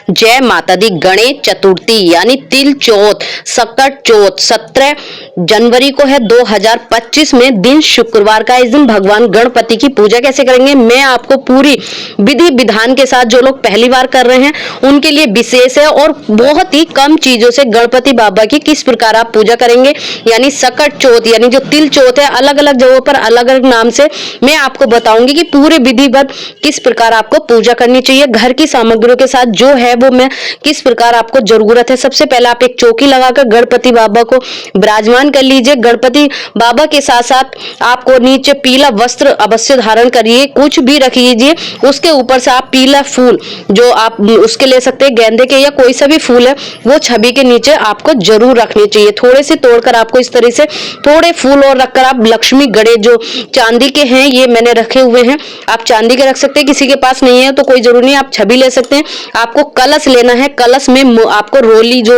जय माता दी। गणेश चतुर्थी यानी तिल चौथ, सकट चौथ 17 जनवरी को है 2025 में, दिन शुक्रवार का। इस दिन भगवान गणपति की पूजा कैसे करेंगे मैं आपको पूरी विधि विधान के साथ, जो लोग पहली बार कर रहे हैं उनके लिए विशेष है, और बहुत ही कम चीजों से गणपति बाबा की किस प्रकार आप पूजा करेंगे। यानी सकट चौथ यानी जो तिल चौथ है, अलग अलग जगहों पर अलग अलग नाम से मैं आपको बताऊंगी कि पूरे विधिवत किस प्रकार आपको पूजा करनी चाहिए। घर की सामग्रियों के साथ जो है वो मैं किस प्रकार आपको जरूरत है। सबसे पहले आप एक चौकी लगाकर गणपति बाबा को विराजमान कर लीजिए। गणपति बाबा के साथ साथ आपको नीचे पीला वस्त्र अवश्य धारण करिए, कुछ भी रख लीजिए। उसके ऊपर से आप पीला फूल जो आप उसके ले सकते हैं, गेंदे के या कोई सा भी फूल है, वो छवि के नीचे आपको जरूर रखने चाहिए। थोड़े से तोड़कर आपको इस तरह से थोड़े फूल और रखकर आप लक्ष्मी गणेश जो चांदी के हैं, ये मैंने रखे हुए हैं, आप चांदी के रख सकते हैं। किसी के पास नहीं है तो कोई जरूरी नहीं, आप छवि ले सकते हैं। आपको कलश लेना है, कलश में आपको रोली जो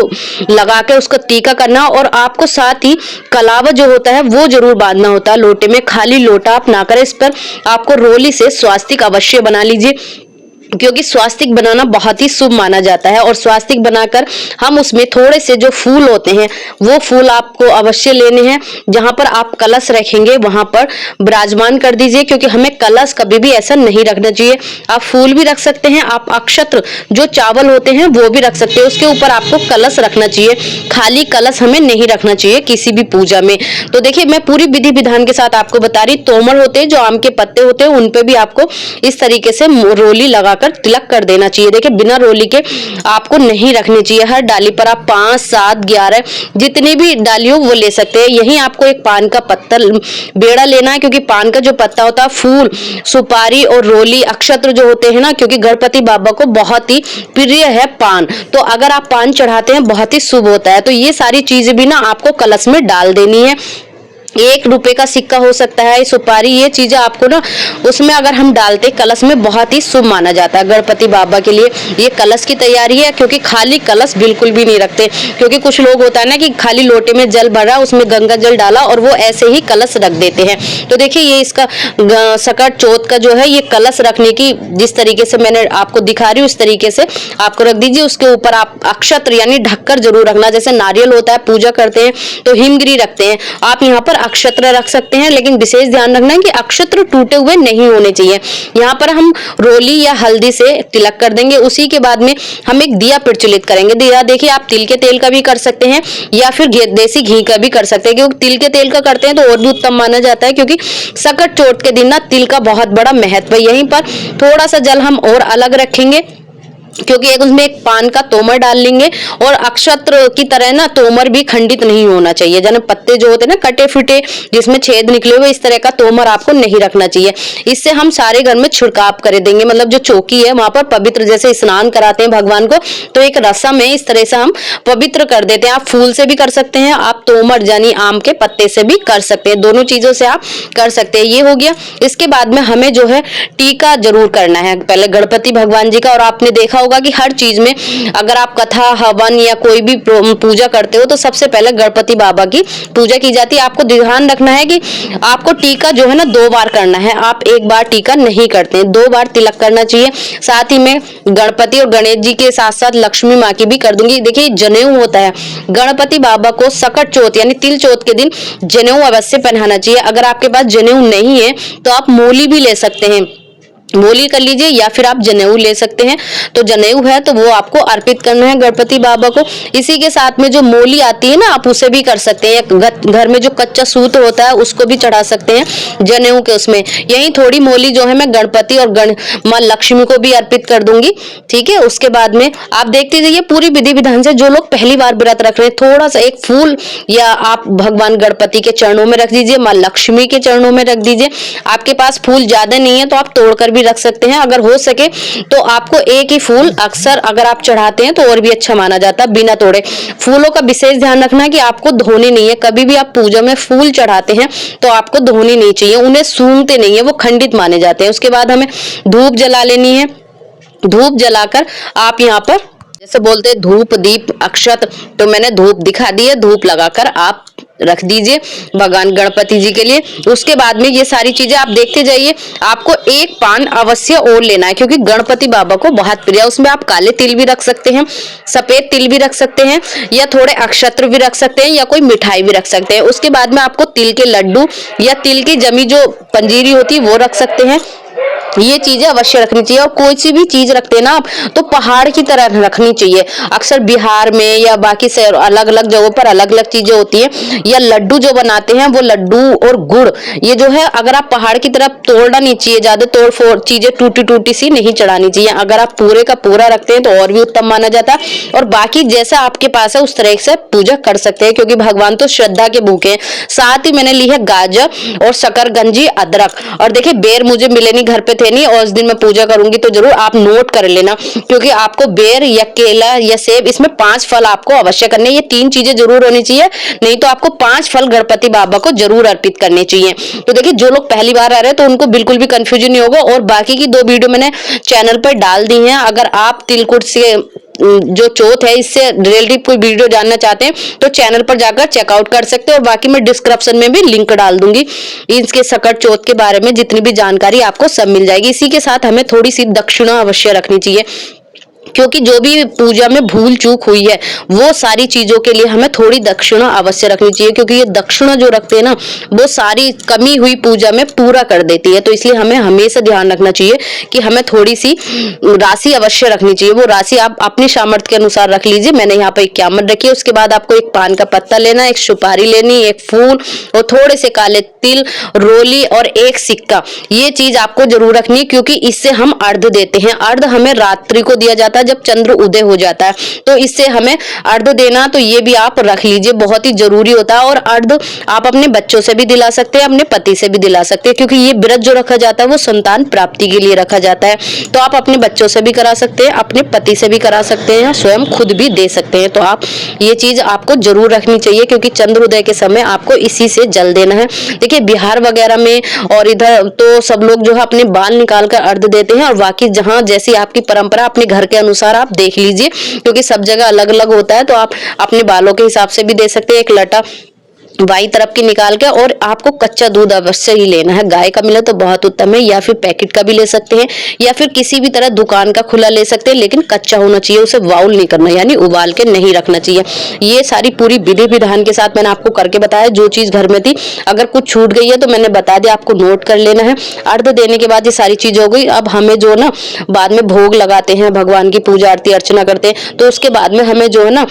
लगा के उसका टीका करना, और आपको साथ ही कलावा जो होता है वो जरूर बांधना होता है लोटे में। खाली लोटा आप ना करें, इस पर आपको रोली से स्वास्तिक अवश्य बना लीजिए, क्योंकि स्वास्तिक बनाना बहुत ही शुभ माना जाता है। और स्वास्तिक बनाकर हम उसमें थोड़े से जो फूल होते हैं वो फूल आपको अवश्य लेने हैं। जहां पर आप कलश रखेंगे वहां पर विराजमान कर दीजिए, क्योंकि हमें कलश कभी भी ऐसा नहीं रखना चाहिए। आप फूल भी रख सकते हैं, आप अक्षत्र जो चावल होते हैं वो भी रख सकते हैं, उसके ऊपर आपको कलश रखना चाहिए। खाली कलश हमें नहीं रखना चाहिए किसी भी पूजा में। तो देखिए मैं पूरी विधि विधान के साथ आपको बता रही। तोमर होते हैं जो आम के पत्ते होते हैं, उन पे भी आपको इस तरीके से रोली लगा तिलक कर देना चाहिए। देखिए बिना रोली के आपको नहीं रखनी चाहिए। हर डाली पर आप 5, 7, 11 जितनी भी डाली हो वो ले सकते हैं। यही आपको एक पान का पत्ता बेड़ा लेना है, क्योंकि पान का जो पत्ता होता है, फूल, सुपारी और रोली अक्षत्र जो होते हैं ना, क्योंकि गणपति बाबा को बहुत ही प्रिय है पान, तो अगर आप पान चढ़ाते हैं बहुत ही शुभ होता है। तो ये सारी चीजें भी ना आपको कलश में डाल देनी है। 1 रुपए का सिक्का हो सकता है, सुपारी, ये चीजें आपको ना उसमें अगर हम डालते कलश में बहुत ही शुभ माना जाता है। गणपति बाबा के लिए ये कलश की तैयारी है, क्योंकि खाली कलश बिल्कुल भी नहीं रखते। क्योंकि कुछ लोग होता है ना कि खाली लोटे में जल भरा, उसमें गंगा जल डाला और वो ऐसे ही कलश रख देते हैं। तो देखिए ये इसका सकट चौथ का जो है ये कलश रखने की जिस तरीके से मैंने आपको दिखा रही हूँ, उस तरीके से आपको रख दीजिए। उसके ऊपर आप अक्षत्र यानी ढककर जरूर रखना। जैसे नारियल होता है, पूजा करते हैं तो हिमगिरी रखते हैं, आप यहाँ पर अक्षत्र रख सकते हैं, लेकिन विशेष ध्यान रखना है कि अक्षत्र टूटे हुए नहीं होने चाहिए। यहाँ पर हम रोली या हल्दी से तिलक कर देंगे। उसी के बाद में हम एक दिया प्रज्वलित करेंगे। दिया देखिए आप तिल के तेल का भी कर सकते हैं या फिर देसी घी का भी कर सकते हैं, क्योंकि तिल के तेल का करते हैं तो और भी उत्तम माना जाता है, क्योंकि सकट चौथ के दिन ना तिल का बहुत बड़ा महत्व है। यहीं पर थोड़ा सा जल हम और अलग रखेंगे, क्योंकि एक उसमें एक पान का तोमर डाल लेंगे, और अक्षत्र की तरह ना तोमर भी खंडित नहीं होना चाहिए। जैसे पत्ते जो होते हैं ना कटे फिटे जिसमें छेद निकले हुए, इस तरह का तोमर आपको नहीं रखना चाहिए। इससे हम सारे घर में छिड़काव कर देंगे, मतलब जो चौकी है वहां पर पवित्र, जैसे स्नान कराते हैं भगवान को तो एक रस्म है, इस तरह से हम पवित्र कर देते हैं। आप फूल से भी कर सकते हैं, आप तोमर यानी आम के पत्ते से भी कर सकते हैं, दोनों चीजों से आप कर सकते हैं। ये हो गया। इसके बाद में हमें जो है टीका जरूर करना है पहले गणपति भगवान जी का। और आपने देखा होगा कि हर चीज में अगर आप कथा, हवन या कोई भी पूजा करते हो तो सबसे पहले गणपति बाबा की पूजा की जाती है। आपको ध्यान रखना है कि आपको टीका जो है ना 2 बार करना है, आप 1 बार टीका नहीं करते हैं, 2 बार तिलक करना चाहिए। साथ ही में गणपति और गणेश जी के साथ साथ लक्ष्मी माँ की भी कर दूंगी। देखिए जनेऊ होता है, गणपति बाबा को सकट चौथ यानी तिल चौथ के दिन जनेऊ अवश्य पहनाना चाहिए। अगर आपके पास जनेऊ नहीं है तो आप मोली भी ले सकते हैं, मोली कर लीजिए, या फिर आप जनेऊ ले सकते हैं। तो जनेऊ है तो वो आपको अर्पित करना है गणपति बाबा को। इसी के साथ में जो मोली आती है ना, आप उसे भी कर सकते हैं। घर में जो कच्चा सूत होता है उसको भी चढ़ा सकते हैं जनेऊ के उसमें। यही थोड़ी मोली जो है मैं गणपति और माँ लक्ष्मी को भी अर्पित कर दूंगी। ठीक है, उसके बाद में आप देखते जाइए पूरी विधि विधान से। जो लोग पहली बार व्रत रख रहे हैं, थोड़ा सा एक फूल या आप भगवान गणपति के चरणों में रख दीजिए, माँ लक्ष्मी के चरणों में रख दीजिए। आपके पास फूल ज्यादा नहीं है तो आप तोड़कर रख सकते हैं। अगर हो सके तो आपको एक ही फूल अक्सर अगर आप चढ़ाते हैं तो और भी अच्छा माना जाता है बिना तोड़े। फूलों का विशेष ध्यान रखना है कि आपको धोने नहीं है। कभी भी आप पूजा में फूल चढ़ाते हैं तो आपको धोने नहीं चाहिए, उन्हें सूंघते नहीं है, वो खंडित माने जाते हैं। उसके बाद हमें धूप जला लेनी है। धूप जलाकर आप यहाँ पर जैसे बोलते हैं धूप दीप अक्षत, तो मैंने धूप दिखा दी है। धूप लगाकर आप रख दीजिए भगवान गणपति जी के लिए। उसके बाद में ये सारी चीजें आप देखते जाइए। आपको एक पान अवश्य और लेना है क्योंकि गणपति बाबा को बहुत प्रिय है। उसमें आप काले तिल भी रख सकते हैं, सफेद तिल भी रख सकते हैं, या थोड़े अक्षत्र भी रख सकते हैं, या कोई मिठाई भी रख सकते हैं। उसके बाद में आपको तिल के लड्डू या तिल की जमी जो पंजीरी होती है वो रख सकते हैं। ये चीजें अवश्य रखनी चाहिए। और कोई सी भी चीज रखते हैं ना आप, तो पहाड़ की तरह रखनी चाहिए। अक्सर बिहार में या बाकी शहर अलग अलग जगहों पर अलग अलग चीजें होती हैं। या लड्डू जो बनाते हैं वो लड्डू और गुड़, ये जो है अगर आप पहाड़ की तरफ तोड़ना नहीं चाहिए, ज्यादा तोड़ फोड़ चीजें टूटी टूटी सी नहीं चढ़ानी चाहिए। अगर आप पूरे का पूरा रखते हैं तो और भी उत्तम माना जाता है। और बाकी जैसा आपके पास है उस तरह से पूजा कर सकते हैं क्योंकि भगवान तो श्रद्धा के भूखे हैं। साथ ही मैंने ली है गाजर और शकरकंजी, अदरक। और देखिए बेर मुझे मिले नहीं, घर पे थे नहीं, और उस दिन मैं पूजा करूंगी तो जरूर आप नोट कर लेना क्योंकि आपको बेर या केला या सेब, इसमें 5 फल आपको अवश्य करने। ये 3 चीजें जरूर होनी चाहिए, नहीं तो आपको 5 फल गणपति बाबा को जरूर अर्पित करने चाहिए। तो देखिए जो लोग पहली बार आ रहे हैं तो उनको बिल्कुल भी कंफ्यूजन नहीं होगा। और बाकी की 2 वीडियो मैंने चैनल पर डाल दी हैं। अगर आप तिलकुट से जो चौथ है इससे रिलेटेड कोई वीडियो जानना चाहते हैं तो चैनल पर जाकर चेकआउट कर सकते हैं। और बाकी मैं डिस्क्रिप्शन में भी लिंक डाल दूंगी इसके सकट चौथ के बारे में, जितनी भी जानकारी आपको सब मिल जाएगी। इसी के साथ हमें थोड़ी सी दक्षिणा अवश्य रखनी चाहिए क्योंकि जो भी पूजा में भूल चूक हुई है वो सारी चीजों के लिए हमें थोड़ी दक्षिणा अवश्य रखनी चाहिए क्योंकि ये दक्षिणा जो रखते हैं ना वो सारी कमी हुई पूजा में पूरा कर देती है। तो इसलिए हमें हमेशा ध्यान रखना चाहिए कि हमें थोड़ी सी राशि अवश्य रखनी चाहिए। वो राशि आप अपनी सामर्थ्य के अनुसार रख लीजिए। मैंने यहाँ पे 51 रखी है। उसके बाद आपको एक पान का पत्ता लेना, एक सुपारी लेनी, एक फूल और थोड़े से काले तिल, रोली और एक सिक्का। ये चीज आपको जरूर रखनी है क्योंकि इससे हम अर्घ देते हैं। अर्घ हमें रात्रि को दिया जाता है जब चंद्र उदय हो जाता है, तो इससे हमें अर्घ देना, तो ये भी आप रख लीजिए, बहुत ही जरूरी होता है। और अर्घ आप अपने बच्चों से भी दिला सकते हैं, अपने पति से भी दिला सकते हैं क्योंकि ये व्रत जो रखा जाता है वो संतान प्राप्ति के लिए रखा जाता है। तो आप अपने बच्चों से भी करा सकते हैं, अपने पति से भी करा सकते हैं, स्वयं खुद भी दे सकते हैं। तो आप ये चीज आपको जरूर रखनी चाहिए क्योंकि चंद्र उदय के समय आपको इसी से जल देना है। देखिए बिहार वगैरह में और इधर तो सब लोग जो है अपने बाल निकाल कर अर्घ देते हैं और बाकी जहां जैसी आपकी परंपरा अपने घर के अनुसार आप देख लीजिए क्योंकि सब जगह अलग अलग होता है। तो आप अपने बालों के हिसाब से भी दे सकते हैं। एक लटा बाई तरफ की निकाल के, और आपको कच्चा दूध अवश्य ही लेना है। गाय का मिले तो बहुत उत्तम है, या फिर पैकेट का भी ले सकते हैं, या फिर किसी भी तरह दुकान का खुला ले सकते हैं, लेकिन कच्चा होना चाहिए। उसे बाउल नहीं करना, यानी उबाल के नहीं रखना चाहिए। ये सारी पूरी विधि विधान के साथ मैंने आपको करके बताया। जो चीज घर में थी, अगर कुछ छूट गई है तो मैंने बता दिया, आपको नोट कर लेना है। अर्घ देने के बाद ये सारी चीज हो गई। अब हमें जो ना बाद में भोग लगाते हैं, भगवान की पूजा आरती अर्चना करते हैं, तो उसके बाद में हमें जो है ना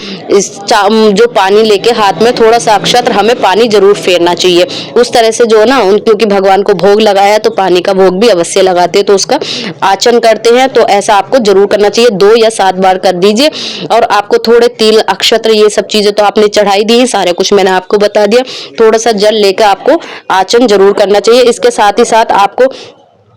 जो पानी लेके हाथ में थोड़ा सा अक्षत्र हमें पानी जरूर फेरना चाहिए। उस तरह से जो है ना क्योंकि भगवान को भोग लगाया है तो पानी का भोग भी अवश्य लगाते हैं, तो उसका आचरण करते हैं। तो ऐसा आपको जरूर करना चाहिए, 2 या 7 बार कर दीजिए। और आपको थोड़े तिल, अक्षत्र, ये सब चीजें तो आपने चढ़ाई दी है, सारे कुछ मैंने आपको बता दिया। थोड़ा सा जल लेकर आपको आचरण जरूर करना चाहिए। इसके साथ ही साथ आपको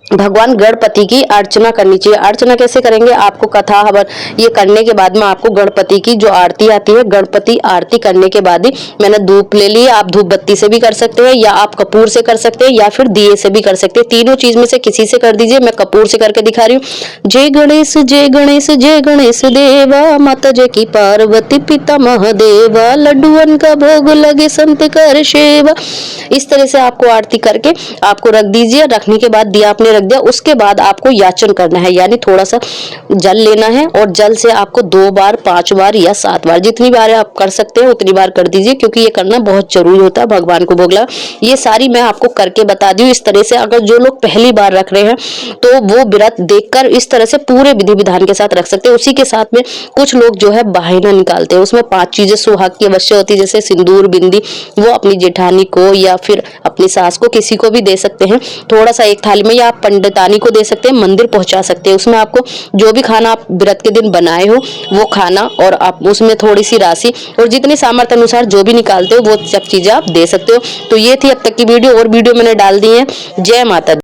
भगवान गणपति की अर्चना करनी चाहिए। अर्चना कैसे करेंगे, आपको कथा हवन ये करने के बाद में आपको गणपति की जो आरती आती है, गणपति आरती करने के बाद ही मैंने धूप ले ली। आप धूप बत्ती से भी कर सकते हैं, या आप कपूर से कर सकते हैं, या फिर दिए से भी कर सकते हैं। तीनों चीज में से किसी से कर दीजिए। मैं कपूर से करके दिखा रही हूँ। जय गणेश जय गणेश जय गणेश देवा, माता जय की पार्वती पिता महादेवा, लड्डुअन का भोग लगे संत कर सेवा। इस तरह से आपको आरती करके आपको रख दीजिए। रखने के बाद दिया आपने रख दिया, उसके बाद आपको याचन करना है, यानी थोड़ा सा जल लेना है और जल से आपको 2 बार, 5 बार या 7 बार, जितनी बार आप कर सकते हैं उतनी बार कर दीजिए क्योंकि ये करना बहुत जरूरी होता है भगवान को भोग लगा। ये सारी मैं आपको करके बता दी हूँ। इस तरह से अगर जो लोग पहली बार रख रहे हैं तो वो व्रत देखकर इस तरह से पूरे विधि विधान के साथ रख सकते हैं। उसी के साथ में कुछ लोग जो है बाहिना निकालते हैं, उसमें 5 चीजें सुहाग की अवश्य होती है, जैसे सिंदूर, बिंदी, वो अपनी जेठानी को या फिर अपनी सास को, किसी को भी दे सकते हैं। थोड़ा सा एक थाली में, या आप पंडितानी को दे सकते हैं, मंदिर पहुंचा सकते हैं। उसमें आपको जो भी खाना आप व्रत के दिन बनाए हो वो खाना, और आप उसमें थोड़ी सी राशि और जितनी सामर्थ्य अनुसार जो भी निकालते हो वो सब चीजें आप दे सकते हो। तो ये थी अब तक की वीडियो, और वीडियो मैंने डाल दी है। जय माता दी।